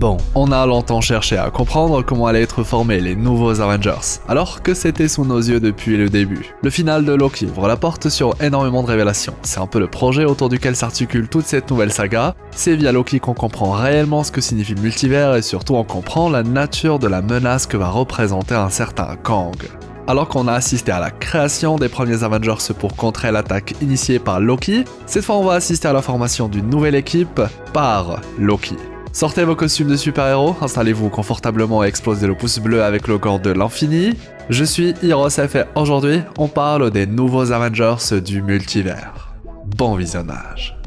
Bon, on a longtemps cherché à comprendre comment allaient être formés les nouveaux Avengers, alors que c'était sous nos yeux depuis le début. Le final de Loki ouvre la porte sur énormément de révélations. C'est un peu le projet autour duquel s'articule toute cette nouvelle saga. C'est via Loki qu'on comprend réellement ce que signifie le multivers et surtout on comprend la nature de la menace que va représenter un certain Kang. Alors qu'on a assisté à la création des premiers Avengers pour contrer l'attaque initiée par Loki, cette fois on va assister à la formation d'une nouvelle équipe par Loki. Sortez vos costumes de super-héros, installez-vous confortablement et explosez le pouce bleu avec le corps de l'infini. Je suis HeroesF et aujourd'hui, on parle des nouveaux Avengers du multivers. Bon visionnage.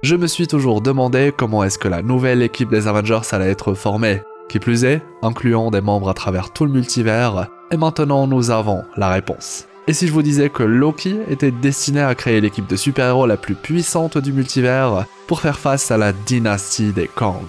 Je me suis toujours demandé comment est-ce que la nouvelle équipe des Avengers allait être formée. Qui plus est, incluant des membres à travers tout le multivers, et maintenant nous avons la réponse. Et si je vous disais que Loki était destiné à créer l'équipe de super-héros la plus puissante du multivers pour faire face à la dynastie des Kang?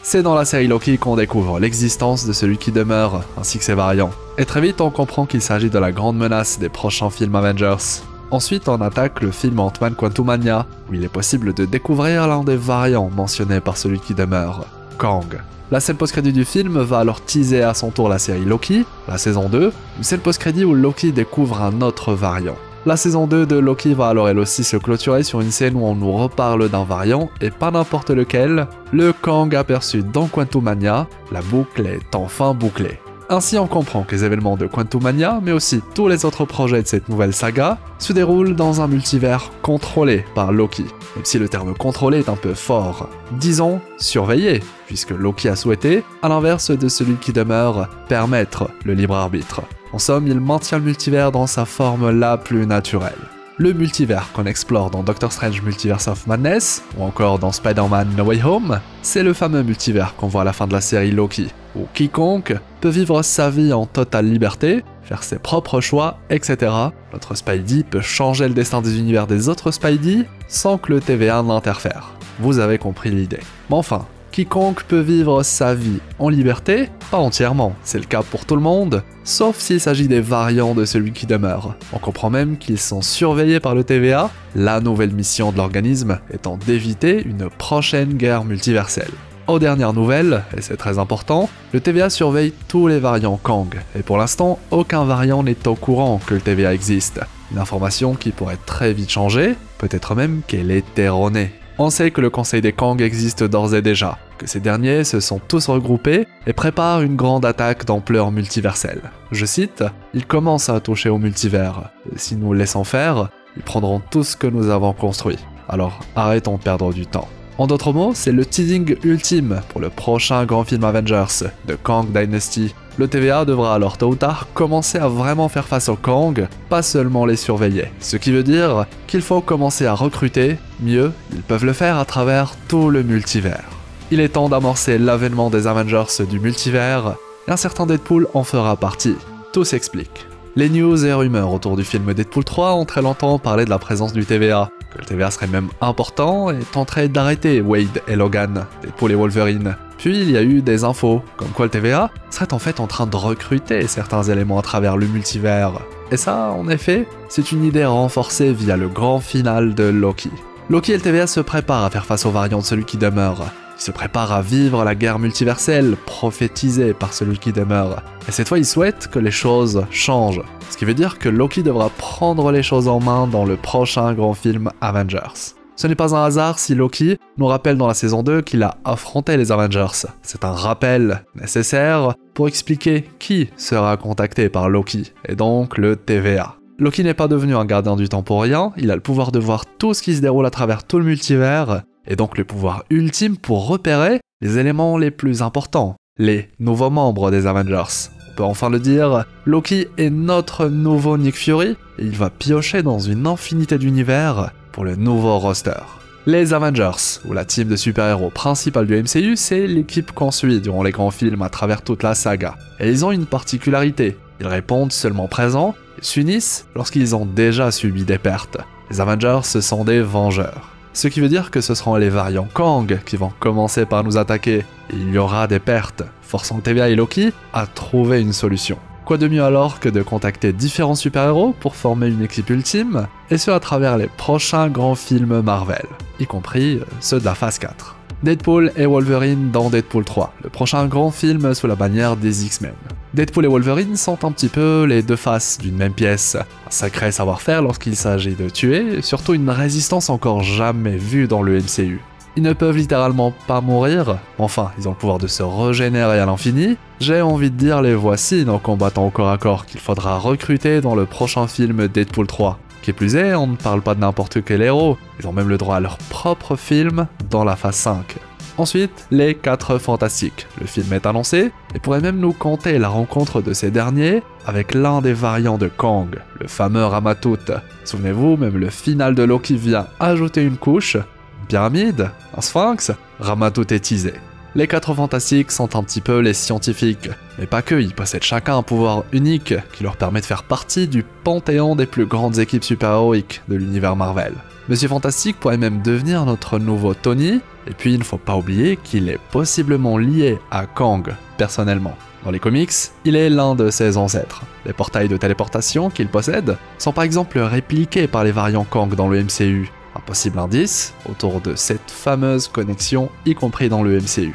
C'est dans la série Loki qu'on découvre l'existence de celui qui demeure, ainsi que ses variants. Et très vite on comprend qu'il s'agit de la grande menace des prochains films Avengers. Ensuite on attaque le film Ant-Man Quantumania, où il est possible de découvrir l'un des variants mentionnés par celui qui demeure, Kang. La scène post-crédit du film va alors teaser à son tour la série Loki, la saison 2, une scène post-crédit où Loki découvre un autre variant. La saison 2 de Loki va alors elle aussi se clôturer sur une scène où on nous reparle d'un variant, et pas n'importe lequel, le Kang aperçu dans Quantumania, la boucle est enfin bouclée. Ainsi on comprend que les événements de Quantumania, mais aussi tous les autres projets de cette nouvelle saga, se déroulent dans un multivers contrôlé par Loki. Même si le terme contrôlé est un peu fort. Disons surveillé, puisque Loki a souhaité, à l'inverse de celui qui demeure, permettre le libre arbitre. En somme, il maintient le multivers dans sa forme la plus naturelle. Le multivers qu'on explore dans Doctor Strange Multiverse of Madness, ou encore dans Spider-Man No Way Home, c'est le fameux multivers qu'on voit à la fin de la série Loki, où quiconque peut vivre sa vie en totale liberté, faire ses propres choix, etc. Notre Spidey peut changer le destin des univers des autres Spidey sans que le TVA n'interfère. Vous avez compris l'idée. Mais enfin, quiconque peut vivre sa vie en liberté, pas entièrement, c'est le cas pour tout le monde, sauf s'il s'agit des variants de celui qui demeure. On comprend même qu'ils sont surveillés par le TVA, la nouvelle mission de l'organisme étant d'éviter une prochaine guerre multiverselle. Aux dernières nouvelles, et c'est très important, le TVA surveille tous les variants Kang, et pour l'instant, aucun variant n'est au courant que le TVA existe. Une information qui pourrait très vite changer, peut-être même qu'elle est erronée. On sait que le Conseil des Kang existe d'ores et déjà, que ces derniers se sont tous regroupés et préparent une grande attaque d'ampleur multiverselle. Je cite, « Ils commencent à toucher au multivers, et si nous laissons faire, ils prendront tout ce que nous avons construit. Alors arrêtons de perdre du temps. » En d'autres mots, c'est le teasing ultime pour le prochain grand film Avengers, de Kang Dynasty. Le TVA devra alors tôt ou tard commencer à vraiment faire face aux Kang, pas seulement les surveiller. Ce qui veut dire qu'il faut commencer à recruter, mieux, ils peuvent le faire à travers tout le multivers. Il est temps d'amorcer l'avènement des Avengers du multivers, et un certain Deadpool en fera partie. Tout s'explique. Les news et rumeurs autour du film Deadpool 3 ont très longtemps parlé de la présence du TVA, que le TVA serait même important et tenterait d'arrêter Wade et Logan, Deadpool et Wolverine. Puis il y a eu des infos, comme quoi le TVA serait en fait en train de recruter certains éléments à travers le multivers. Et ça, en effet, c'est une idée renforcée via le grand final de Loki. Loki et le TVA se préparent à faire face aux variants de celui qui demeure. Ils se préparent à vivre la guerre multiverselle prophétisée par celui qui demeure. Et cette fois, ils souhaitent que les choses changent. Ce qui veut dire que Loki devra prendre les choses en main dans le prochain grand film Avengers. Ce n'est pas un hasard si Loki nous rappelle dans la saison 2 qu'il a affronté les Avengers. C'est un rappel nécessaire pour expliquer qui sera contacté par Loki, et donc le TVA. Loki n'est pas devenu un gardien du temps pour rien, il a le pouvoir de voir tout ce qui se déroule à travers tout le multivers, et donc le pouvoir ultime pour repérer les éléments les plus importants, les nouveaux membres des Avengers. On peut enfin le dire, Loki est notre nouveau Nick Fury, et il va piocher dans une infinité d'univers pour le nouveau roster. Les Avengers, ou la team de super-héros principale du MCU, c'est l'équipe qu'on suit durant les grands films à travers toute la saga. Et ils ont une particularité, ils répondent seulement présents, et s'unissent lorsqu'ils ont déjà subi des pertes. Les Avengers, ce sont des vengeurs. Ce qui veut dire que ce seront les variants Kang qui vont commencer par nous attaquer, et il y aura des pertes, forçant TVA et Loki à trouver une solution. Quoi de mieux alors que de contacter différents super-héros pour former une équipe ultime, et ce à travers les prochains grands films Marvel, y compris ceux de la phase 4. Deadpool et Wolverine dans Deadpool 3, le prochain grand film sous la bannière des X-Men. Deadpool et Wolverine sont un petit peu les deux faces d'une même pièce, un sacré savoir-faire lorsqu'il s'agit de tuer, et surtout une résistance encore jamais vue dans le MCU. Ils ne peuvent littéralement pas mourir, enfin, ils ont le pouvoir de se régénérer à l'infini. J'ai envie de dire les voici nos combattants au corps à corps qu'il faudra recruter dans le prochain film Deadpool 3. Qui plus est, on ne parle pas de n'importe quel héros, ils ont même le droit à leur propre film dans la phase 5. Ensuite, les 4 Fantastiques. Le film est annoncé, et pourrait même nous conter la rencontre de ces derniers avec l'un des variants de Kang, le fameux Ramatut. Souvenez-vous, même le final de Loki vient ajouter une couche, une pyramide, un sphinx, Ramatut est teasé. Les 4 Fantastiques sont un petit peu les scientifiques, mais pas que, ils possèdent chacun un pouvoir unique qui leur permet de faire partie du panthéon des plus grandes équipes super-héroïques de l'univers Marvel. Monsieur Fantastique pourrait même devenir notre nouveau Tony, et puis il ne faut pas oublier qu'il est possiblement lié à Kang, personnellement. Dans les comics, il est l'un de ses ancêtres. Les portails de téléportation qu'il possède sont par exemple répliqués par les variants Kang dans le MCU. Un possible indice autour de cette fameuse connexion, y compris dans le MCU.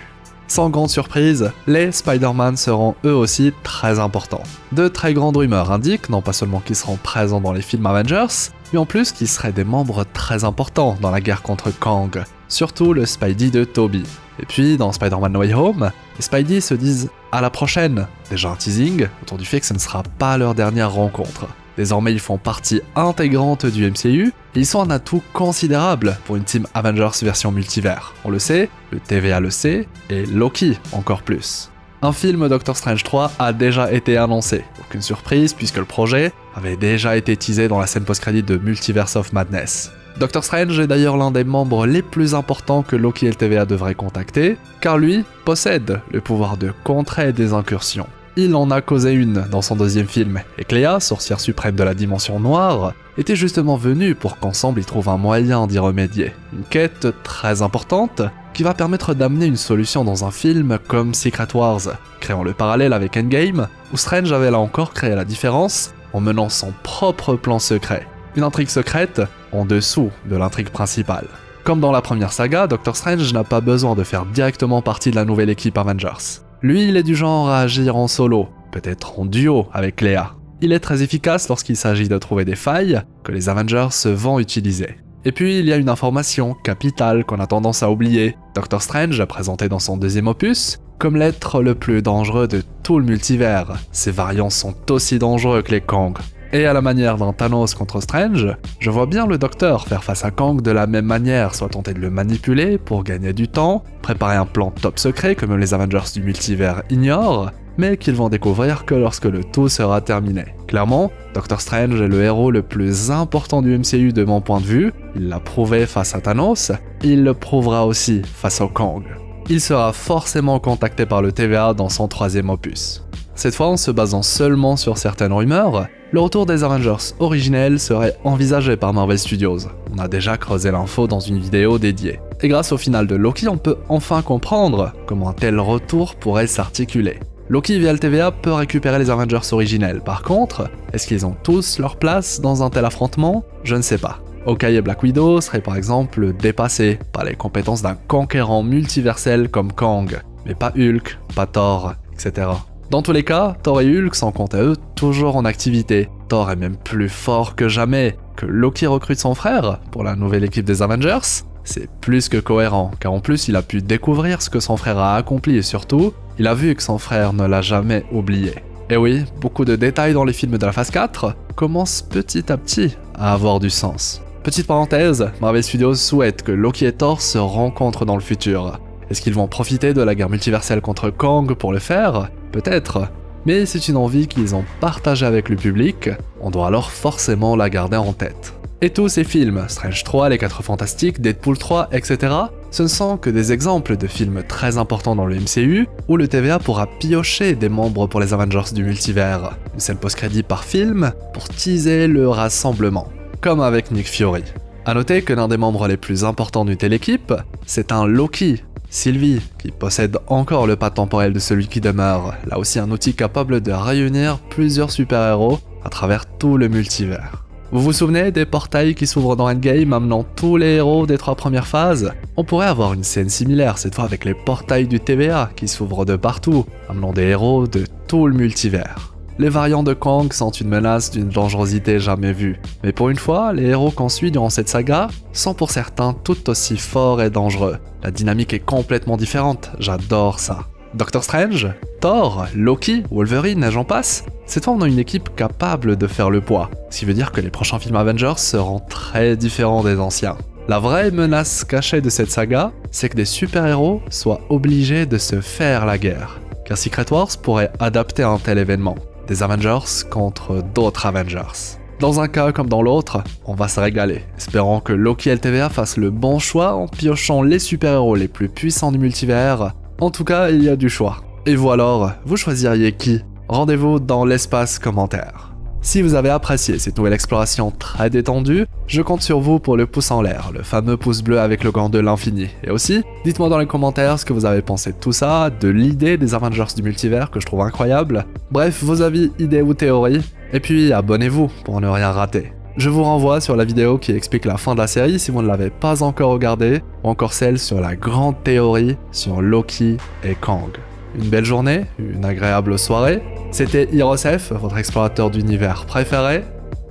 Sans grande surprise, les Spider-Man seront eux aussi très importants. De très grandes rumeurs indiquent non pas seulement qu'ils seront présents dans les films Avengers, mais en plus qu'ils seraient des membres très importants dans la guerre contre Kang, surtout le Spidey de Tobey. Et puis dans Spider-Man No Way Home, les Spidey se disent à la prochaine, déjà un teasing autour du fait que ce ne sera pas leur dernière rencontre. Désormais, ils font partie intégrante du MCU et ils sont un atout considérable pour une team Avengers version multivers. On le sait, le TVA le sait, et Loki encore plus. Un film Doctor Strange 3 a déjà été annoncé. Aucune surprise puisque le projet avait déjà été teasé dans la scène post-crédit de Multiverse of Madness. Doctor Strange est d'ailleurs l'un des membres les plus importants que Loki et le TVA devraient contacter, car lui possède le pouvoir de contrer des incursions. Il en a causé une dans son deuxième film, et Clea, sorcière suprême de la dimension noire, était justement venue pour qu'ensemble ils trouvent un moyen d'y remédier. Une quête très importante qui va permettre d'amener une solution dans un film comme Secret Wars, créant le parallèle avec Endgame, où Strange avait là encore créé la différence en menant son propre plan secret. Une intrigue secrète en dessous de l'intrigue principale. Comme dans la première saga, Doctor Strange n'a pas besoin de faire directement partie de la nouvelle équipe Avengers. Lui, il est du genre à agir en solo, peut-être en duo avec Clea. Il est très efficace lorsqu'il s'agit de trouver des failles que les Avengers vont utiliser. Et puis, il y a une information capitale qu'on a tendance à oublier. Doctor Strange a présenté dans son deuxième opus comme l'être le plus dangereux de tout le multivers. Ses variants sont aussi dangereux que les Kang. Et à la manière d'un Thanos contre Strange, je vois bien le Docteur faire face à Kang de la même manière, soit tenter de le manipuler pour gagner du temps, préparer un plan top secret que même les Avengers du multivers ignorent, mais qu'ils vont découvrir que lorsque le tout sera terminé. Clairement, Doctor Strange est le héros le plus important du MCU de mon point de vue, il l'a prouvé face à Thanos, il le prouvera aussi face au Kang. Il sera forcément contacté par le TVA dans son troisième opus. Cette fois, en se basant seulement sur certaines rumeurs, le retour des Avengers originels serait envisagé par Marvel Studios. On a déjà creusé l'info dans une vidéo dédiée. Et grâce au final de Loki, on peut enfin comprendre comment un tel retour pourrait s'articuler. Loki via le TVA peut récupérer les Avengers originels. Par contre, est-ce qu'ils ont tous leur place dans un tel affrontement? Je ne sais pas. Hawkeye et Black Widow seraient par exemple dépassés par les compétences d'un conquérant multiversel comme Kang, mais pas Hulk, pas Thor, etc. Dans tous les cas, Thor et Hulk sont quant à eux toujours en activité. Thor est même plus fort que jamais. Que Loki recrute son frère pour la nouvelle équipe des Avengers, c'est plus que cohérent, car en plus il a pu découvrir ce que son frère a accompli et surtout, il a vu que son frère ne l'a jamais oublié. Et oui, beaucoup de détails dans les films de la phase 4 commencent petit à petit à avoir du sens. Petite parenthèse, Marvel Studios souhaite que Loki et Thor se rencontrent dans le futur. Est-ce qu'ils vont profiter de la guerre multiverselle contre Kang pour le faire? Peut-être. Mais c'est une envie qu'ils ont partagée avec le public, on doit alors forcément la garder en tête. Et tous ces films, Strange 3, Les 4 Fantastiques, Deadpool 3, etc., ce ne sont que des exemples de films très importants dans le MCU, où le TVA pourra piocher des membres pour les Avengers du multivers. Une scène post-crédit par film, pour teaser le rassemblement. Comme avec Nick Fury. A noter que l'un des membres les plus importants d'une telle équipe, c'est un Loki, Sylvie, qui possède encore le pas temporel de celui qui demeure, là aussi un outil capable de réunir plusieurs super-héros à travers tout le multivers. Vous vous souvenez des portails qui s'ouvrent dans Endgame amenant tous les héros des 3 premières phases? On pourrait avoir une scène similaire, cette fois avec les portails du TVA qui s'ouvrent de partout, amenant des héros de tout le multivers. Les variants de Kang sont une menace d'une dangerosité jamais vue, mais pour une fois, les héros qu'on suit durant cette saga sont pour certains tout aussi forts et dangereux. La dynamique est complètement différente, j'adore ça. Doctor Strange, Thor, Loki, Wolverine et j'en passe. Cette fois on a une équipe capable de faire le poids, ce qui veut dire que les prochains films Avengers seront très différents des anciens. La vraie menace cachée de cette saga, c'est que des super-héros soient obligés de se faire la guerre, car Secret Wars pourrait adapter un tel événement, des Avengers contre d'autres Avengers. Dans un cas comme dans l'autre, on va se régaler, espérant que Loki et le TVA fassent le bon choix en piochant les super-héros les plus puissants du multivers. En tout cas, il y a du choix. Et vous alors, vous choisiriez qui? Rendez-vous dans l'espace commentaire. Si vous avez apprécié cette nouvelle exploration très détendue, je compte sur vous pour le pouce en l'air, le fameux pouce bleu avec le gant de l'infini. Et aussi, dites-moi dans les commentaires ce que vous avez pensé de tout ça, de l'idée des Avengers du multivers que je trouve incroyable. Bref, vos avis, idées ou théories. Et puis, abonnez-vous pour ne rien rater. Je vous renvoie sur la vidéo qui explique la fin de la série si vous ne l'avez pas encore regardée, ou encore celle sur la grande théorie sur Loki et Kang. Une belle journée, une agréable soirée. C'était Hirosef, votre explorateur d'univers préféré,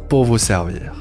pour vous servir.